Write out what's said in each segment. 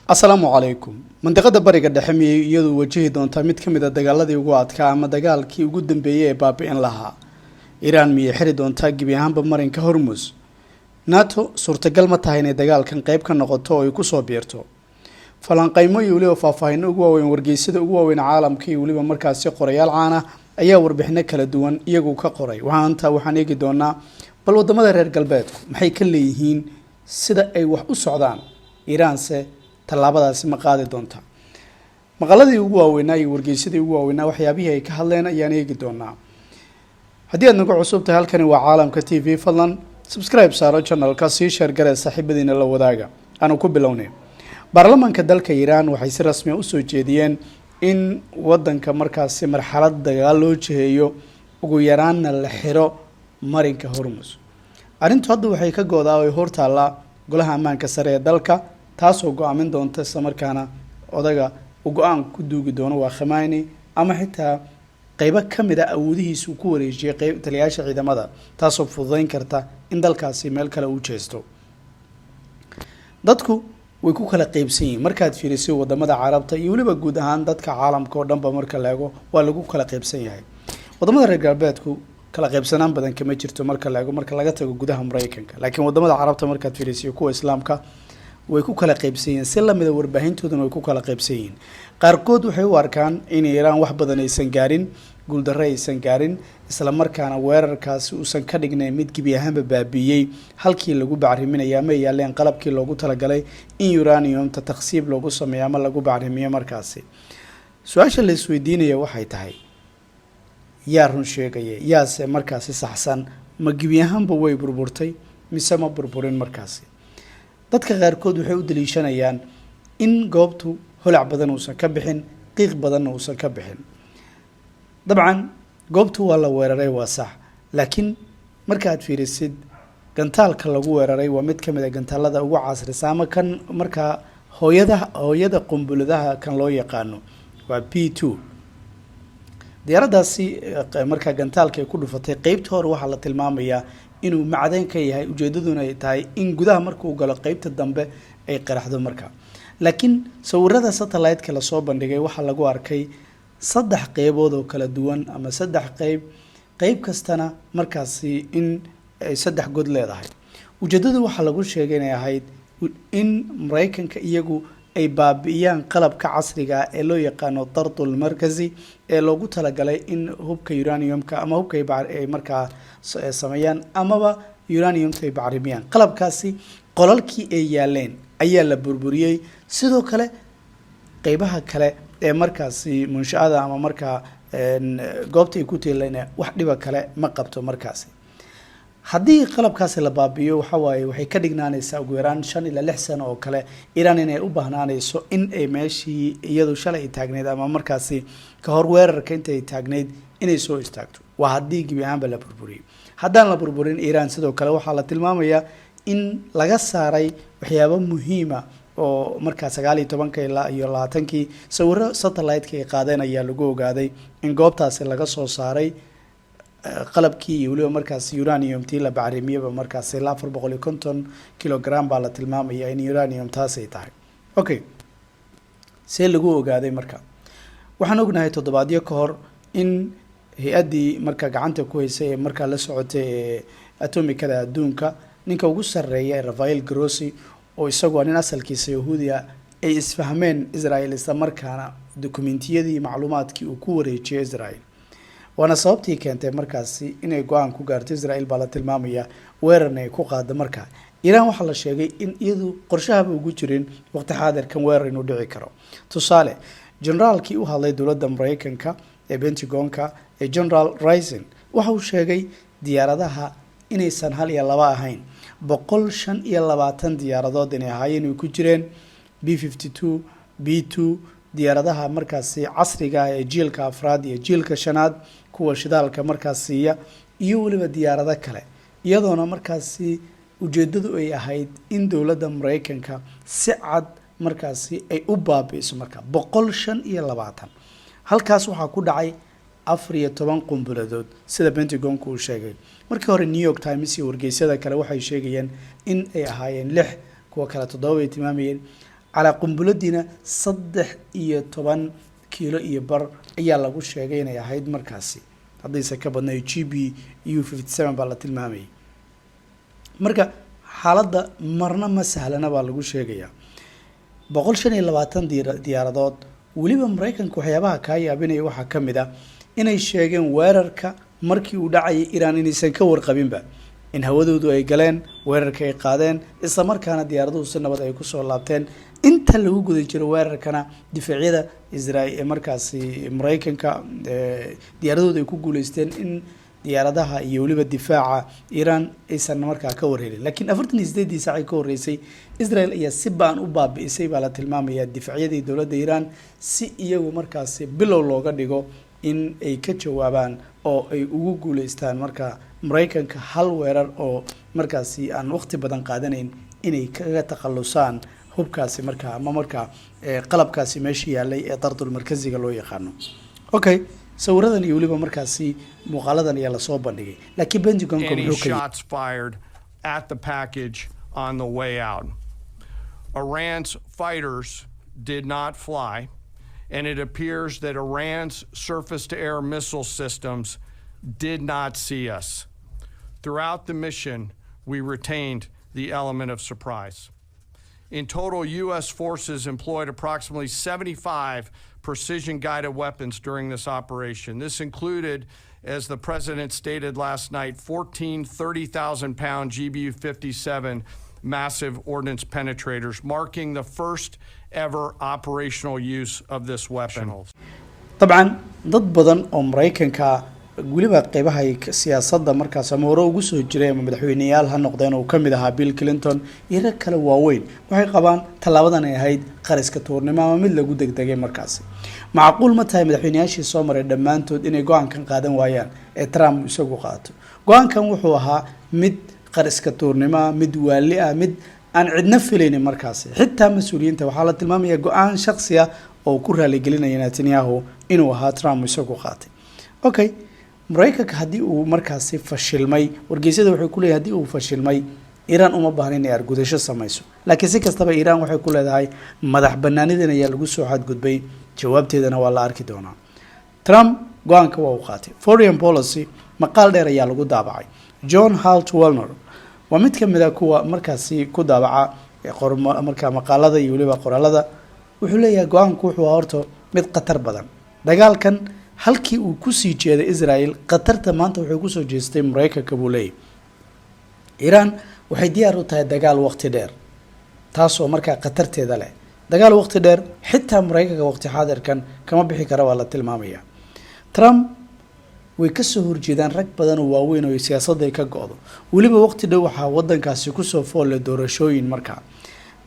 Asalaamu calaykum. Mandiqada bariga dhexe miyay iyadu wajihi doontaa mid ka mid ah dagaaladii ugu adkaa ama dagaalkii ugu dambeeyay ee baabi'in lahaa. Iran miyay xiri doontaa gebi ahaanba marinka Hormuz. NATO suurtagal ma tahay inay dagaalkan qayb ka noqoto oo ay ku soo biirto. Falanqaymo iyo waliba faahfaahin ugu waaweyn wargeysyada ugu waaweyn caalamka iyo waliba markaasi qorayaal caan ah ayaa warbixino kala duwan iyagu ka qoray. Waxaan eegi doonaa bal wadamada reer galbeedku maxay ka leeyihiin sida ay wax u socdaan. Iranse tallaabadaasi ma qaadi doonta. Maqaladii ugu waaweynaa iyo wargeysadii ugu waaweynaa waxyaabihii ay ka hadleen ayaan eegi doonaa. Haddii aad nagu cusub tahay halkani waa Caalamka TV, fadlan subscribe saaro channelka, sii share garee saaxiibadiina la wadaaga. Aanu ku bilownay. Baarlamaanka dalka Iran waxay si rasmi ah u soo jeediyeen in wadanka markaasi marxalad dagaal loo jiheeyo ugu yaraanna la xiro marinka Hormuz. Arrintu hadda waxay ka go'daa oo hortaala golaha ammaanka sare ee dalka taasoo go'aamin doonta isla markaana odaga u go'aan ku duugi doono waa Khamenei ama xitaa qaybo ka mid ah awoodihiisa uu ku wareejiyay qayb taliyaasha ciidamada taasoo fududeyn karta in dalkaasi meel kale u jeesto. Dadku way ku kala qaybsan yihiin markaad fiiriso wadamada Carabta iyo waliba guud ahaan dadka caalamka oo dhanba marka la eego waa lagu kala qaybsan yahay. Wadamada reer galbeedku kala qaybsanaan badan kama jirto marka la eego marka laga tago gudaha Mareykanka, laakiin wadamada Carabta markaad fiiriso kuwa Islaamka way ku kala qaybsan yihiin si lamid ah warbaahintooduna way ku kala qaybsan yihiin. Qaarkood waxay u arkaan in Iran wax badan aysan gaarin, guuldarro aysan gaarin, isla markaana weerarkaasi uusan ka dhignayn mid gebi ahaanba baabi'iyay halkii lagu bacriminaya ama yaaleen qalabkii loogu talagalay in uraniumta takhsiib loogu sameeyo ama lagu bacrimiyo markaasi. Su-aasha la isweydiinaya waxay tahay yaa run sheegaya yaase markaasi saxsan, ma gebi ahaanba way burburtay mise ma burburin markaasi. dadka qaarkood waxay u daliishanayaan in goobtu holac badan uusan ka bixin, qiiq badan uusan ka bixin. dabcan goobtu waa la weeraray waa sax, laakiin marka aad fiirisid gantaalka lagu weeraray waa mid ka mid ah gantaalada ugu casrisan ama kan marka hooyada qumbuladaha kan loo yaqaano waa P2. diyaaradaasi marka gantaalka ay ku dhufatay qaybta hore waxaa la tilmaamayaa inuu macdan ka yahay, ujeedaduna ay tahay in gudaha markuu galo qaybta dambe ay qaraxdo marka. laakiin sawirada satellite-ka la soo bandhigay waxa lagu arkay saddex qaybood oo kala duwan ama saddex qayb kastana markaasi in ay saddex god leedahay. ujeedadu waxa lagu sheegay inay ahayd in Mareykanka iyagu ay baabi'iyaan qalabka casriga ah ee loo yaqaano dartul markazi ee loogu talagalay in hubka uraniumka ama hubka ay markaa sameeyaan amaba uraniumta ay bacrimiyaan. qalabkaasi qolalkii ay yaaleen ayaa la burburiyay. sidoo kale qaybaha kale ee markaasi munshaada ama markaa goobta ay ku teelayna wax dhiba kale ma qabto markaasi. haddii qalabkaasi la baabi'iyo waxay ka dhignaanaysaa ugu yaraan 5 ilaa 6 sano oo kale Iran inay u baahnaanayso in ay meeshii iyadu shalay taagneed ama markaasi ka hor weerarka intay taagneed inay soo istaagto. waa haddii gebi ahaanba la burburiyo. haddaan la burburin Iran sidoo kale waxaa la tilmaamayaa in laga saaray waxyaabo muhiima oo markaa 19 ilaa iyo 20 sawirro satellite-ka ay qaadeen ayaa lagu ogaaday in goobtaasi laga soo saaray qalabkii iyo waliba markaasi uraniumtii la bacrimiyaba markaasi 450 kilogram baa la tilmaamaya in uranium taas ay tahay. okay, see lagu ogaaday marka? waxaan ognahay toddobaadyo ka hor in hay-addii marka gacanta ku haysay ee markaa la socotay ee atomikada adduunka ninka ugu sarreeya Rafael Grossi oo isagu nin asalkiisa Yahuudiya ay isfahmeen Israel isla markaana dokumentiyadii macluumaadkii uu ku wareejiyay Israel. waana sababtii keentay markaasi inay go'aan ku gaarto Israel baa la tilmaamaya weerarna ay ku qaado marka. Iran waxaa la sheegay in iyadu qorshahaba ugu jirin waqti xaadirkan weerar inuu dhici karo. tusaale, generaalkii u hadlay dowladda Mareykanka ee Pentagonka ee General Rising waxa uu sheegay diyaaradaha inaysan 1 iyo 2 ahayn 125 diyaaradood inay ahaayeen oo ku jireen B52 B2 diyaaradaha markaasi casriga ah ee jiilka afraad iyo jiilka shanaad kuwa shidaalka markaasi iyo waliba diyaarado kale, iyadoona markaasi ujeedadu ay ahayd in dowladda Mareykanka si cad markaasi ay u baabi'iso marka 125. halkaas waxaa ku dhacay 14 qumbuladood sida Pentagonku uu sheegay. markii hore New York Times iyo wargeysyada kale waxay sheegayeen in ay ahaayeen 6, kuwa kale 7 ay tilmaamayeen. على قنبلتنا صدح إيطبان كيلو إيبر أيا لغو شاقين يا هيد مركاسي هذا يسكبنا يجيبي U57 بالات المامي مركا حالة مرنا ما سهلنا بالغو شاقيا بقول شني لباتن ديارادات وليبا مريكان كوحيابها كايا بيني وحا كمدا inay sheegeen weerarka markii uu dhacay Iran inaysan ka warqabin ba in hawadoodu ay galeen weerarka ay qaadeen isla markaana diyaaraduhu si nabad ay ku soo laabteen inta lagu guda jiro weerarkana difaacyada Israa'iil ee markaasi Mareykanka diyaaradoodu ay ku guuleysteen in diyaaradaha iyo waliba difaaca Iran aysan markaa ka warhelin laakiin 48 saac ka horeysay Israa'iil ayaa si baan u baabi'isay baa la tilmaamaya difaacyada dawladda Iran si iyagu markaasi bilow looga dhigo in ay ka jawaabaan oo ay ugu guuleystaan marka Mareykanka hal weerar oo markaasi aan waqti badan qaadanayn inay kaga takhalusaan hubkaasi marka ama marka qalabkaasi meeshii yaalay ee dardul markaziga loo yaqaano okay sawiradan iyo waliba markaasi muuqaaladan ayaa la soo bandhigay laakiin Pentagon-ku wuxuu shots fired at the package on the way out. Iran's fighters did not fly. And it appears that Iran's surface-to-air missile systems did not see us. Throughout the mission, we retained the element of surprise. In total, U.S. forces employed approximately 75 precision-guided weapons during this operation. This included, as the president stated last night, 14 30,000-pound GBU-57 massive ordnance penetrators, marking the first ever operational use of this weapon. طبعا ضد بدن oo Mareykanka waliba qaybaha siyaasadda markaas ama hore ugu soo jiray madaxweynayaal ha noqdeen oo kamid ahaa Bill Clinton iyo kala waaweyn waxay qabaan talaabadan ay ahayd qariska toornimo ama mid lagu degdegay markaas macquul ma tahay madaxweynayaashii soo maray dhamaantood inay go'aankan qaadan waayaan ee Trump isagu qaato go'aankan wuxuu ahaa mid qariska toornimo mid waali ah mid aan cidna filaynin markaas xitaa mas'uuliyiinta waxa la tilmaamayaa go'aan shakhsi ah oo ku raali gelinaya Netanyahu inuu ahaa Trump isagu qaatay okay Mareykanka hadii uu markaasi fashilmay wargeysyada waxay ku leeyahay hadii uu fashilmay Iran uma baahna inay argudasho samayso laakiin si kastaba Iran waxay ku leedahay madax banaanidan ayaa lagu soo xadgudbay jawaabteedana waa la arki doonaa Trump go'aanka waa uu qaatay foreign policy maqaal dheer ayaa lagu daabacay John Holt Walner waa mid ka mid ah kuwa markaasi ku daabaca marka maqaalada iyo waliba qoraalada wuxuu leeyahay go'aanku wuxuu horto mid qatar badan dagaalkan halkii uu ku sii jeeday Israa'iil qatarta maanta wuxuu ku soo jeestay Mareykanka buu leeyahay Iran waxay diyaar u tahay dagaal waqti dheer taas oo marka qatarteeda leh dagaal waqti dheer xitaa Mareykanka waqti xaadirkan kama bixi kara waa la tilmaamaya Trump way ka soo horjeedaan rag badan oo waaweyn oo siyaasadda ka go'do waliba waqti dhow waxa wadankaasi ku soo foolay doorashooyin marka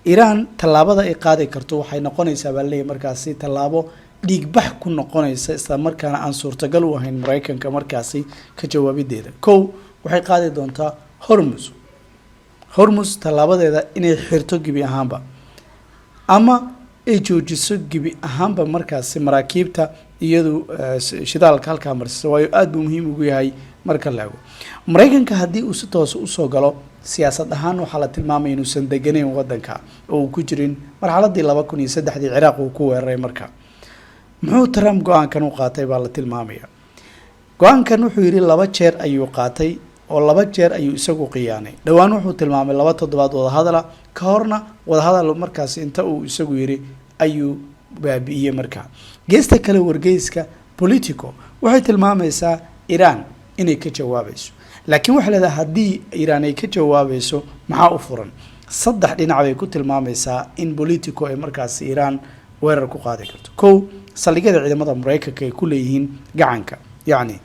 Iran talaabada ay qaadi karto waxay noqonaysaa balay markaasi talaabo dhiigbax ku noqonaysa isla markaana aan suurtagal u ahayn Mareykanka markaasi ka jawaabideeda kow waxay qaadi doontaa Hormuz talaabadeeda inay xirto gibi ahaanba ama ay joojiso gibi ahaanba markaasi maraakiibta iyadu shidaalka halka marsiso way aad muhiim ugu yahay marka la eego Mareykanka hadii uu si toos u soo galo siyaasad ahaan waxa la tilmaamay inuu san deganeyn wadanka oo uu ku jirin marxaladii 2003 Ciraaq uu ku weeraray marka muxuu Trump go'aankan u qaatay baa la tilmaamaya go'aankan wuxuu yiri 2 jeer ayuu qaatay oo 2 jeer ayuu isagu qiyaanay dhawaan wuxuu tilmaamay 2 toddobaad wada hadala ka horna wada hadal markaas inta uu isagu yiri ayuu baabi'iyay marka geesta kale wargeyska Politico waxay tilmaamaysaa Iran inay ka jawaabayso laakiin waxa leedahay hadii Iran ay ka jawaabayso maxaa u furan saddex dhinac bay ku tilmaamaysaa in Politico ay markaas Iran weerar ku qaadi karto kow saldhigyada ciidamada Mareykanka ay ku leeyihiin gacanka yani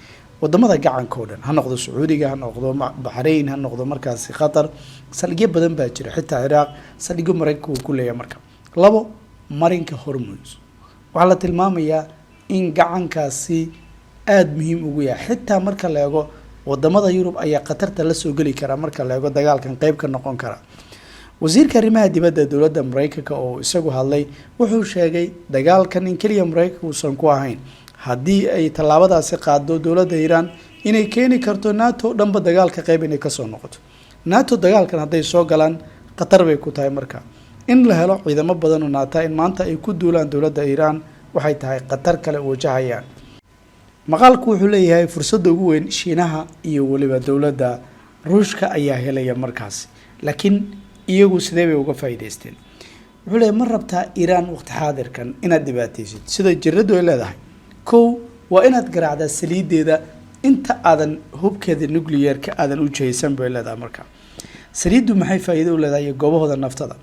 wadamada gacanka oo dhan ha noqdo Sacuudiga ha noqdo Bahrain ha noqdo markaas Qatar saldhigyo badan baa jira xitaa Ciraaq saldhigyo Mareykanka ku leeyahay marka labo marinka Hormuz waxa la tilmaamayaa in gacankaasi aad muhiim ugu yahay xitaa marka la eego wadamada Yurub ayaa qatarta la soo gali kara marka la eego dagaalkan qayb ka noqon kara wasiirka arrimaha dibadda dawladda Mareykanka oo isagu hadlay wuxuu sheegay dagaalkan in kaliya Mareykanka uusan ku ahayn hadii ay talaabadaasi qaado dawladda Iran inay keeni karto NATO dhanba dagaalka qayb inay ka soo noqoto NATO dagaalkan haday soo galaan qatar bay ku tahay marka in la helo ciidamo badan oo naata in maanta ay ku duulaan dowladda Iiraan waxay tahay qatar kale oo wajahayaan. maqaalku wuxuu leeyahay fursadda ugu weyn Shiinaha iyo waliba dowladda Ruushka ayaa helaya markaas, laakiin iyagu sidee bay uga faa'iideysteen. wuxuu leeyahay ma rabtaa Iiraan waqti xaadirkan inaad dhibaataysid sida jiradu ay leedahay. kow waa inaad garaacdaa saliideeda inta aadan hubkeeda nugliyerka aadan u jeysan bay leedahay markaa. saliidu maxay faa'iido u leedahay goobahooda naftada?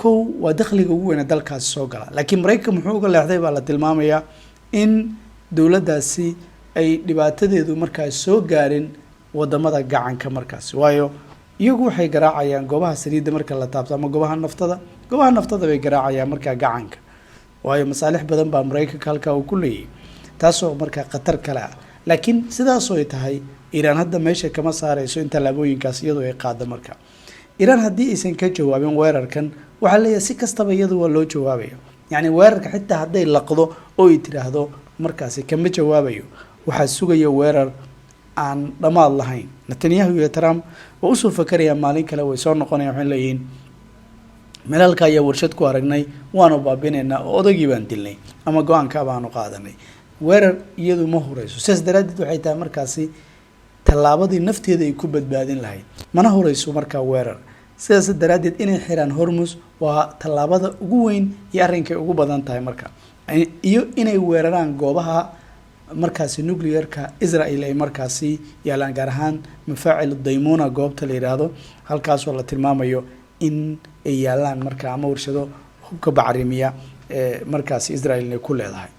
kow waa dakhliga ugu weyn ee dalkaasi soo gala, laakiin Mareykanka muxuu uga leexday baa la tilmaamayaa in dowladdaasi ay dhibaatadeedu markaas soo gaarin wadamada gacanka markaas, waayo iyagu waxay garaacayaan goobaha saliidda marka la taabto ama goobaha naftada bay garaacayaan markaa gacanka, waayo masaalix badan baa Mareykanka halkaa uu ku leeyahay, taasoo markaa qatar kale ah. laakiin sidaasoo ay tahay Iiraan hadda meesha kama saarayso in tallaabooyinkaas iyadoo ay qaado markaa. Iiraan haddii aysan ka jawaabin weerarkan waxaa leeyahay si kastaba iyadu waa loo jawaabaya, yacni weerarka xitaa hadday laqdo oo ay tiraahdo markaasi kama jawaabayo, waxaa sugaya weerar aan dhammaad lahayn. Netanyahu iyo Trump oo usoo fakarayaan maalin kale way soo noqonayaan, waxay leeyihiin meelhalka ayaa warshad ku aragnay waanu baabinaynaa oo odaygii baan dilnay ama go-aanka baanu qaadanay. weerar iyadu ma horeyso, sidaas daraadeed waxay tahay markaasi tallaabadii nafteeda ay ku badbaadin lahayd mana horeyso markaa weerar. sidaas daraadeed inay xiraan Hormuz waa tallaabada ugu weyn iyo arrinkay ugu badan tahay markaa, iyo inay weeraraan goobaha markaasi nugliyerka Israel ay markaasi yaalaan, gaar ahaan mafaacil daymuna goobta la yiraahdo, halkaasoo la tilmaamayo in ay yaalaan markaa ama warshado hubka bacrimiya ee markaasi Israel ay ku leedahay.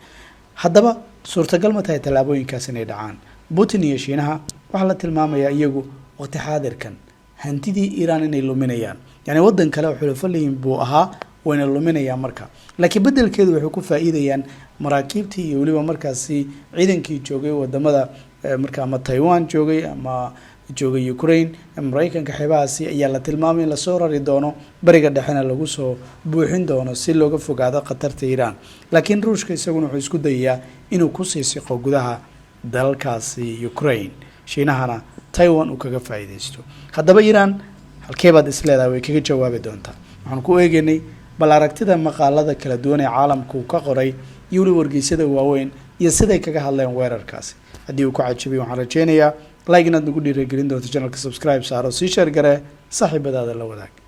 haddaba suurtagal ma tahay tallaabooyinkaas inay dhacaan? Putin iyo Shiinaha waxaa la tilmaamayaa iyagu waqti xaadirkan hantidii Iiraan inay luminayaan, yani wadan kale oo xulafo leeyihiin buu ahaa wayna luminayaan markaa, laakiin bedelkeedu waxay ku faa'iidayaan maraakiibtii iyo waliba markaasi ciidankii joogay wadamada markaa ama Taiwan joogay ama joogay Ukraine. Mareykanka xeebahaasi ayaa la tilmaamay in la soo rari doono bariga dhexena lagu soo buuxin doono si looga fogaado qatarta Iiraan, laakiin Ruushka isaguna wuxuu isku dayayaa inuu ku sii siqo gudaha dalkaasi Ukraine, Shiinahana Taiwan uu kaga faa'iideysto. haddaba Iiraan halkee baad isleedahay way kaga jawaabi doontaa? waxaan ku eegaynay bal aragtida maqaalada kala duwan ee caalamku ka qoray iyo wali wargeysyada waaweyn iyo siday kaga hadleen weerarkaasi. haddii uu ku cajibiyo waxaan rajeynayaa like inaad nagu dhiirigelin doonto channelka, subscribe saaro, sii share gare, saaxiibadaada la wadaag.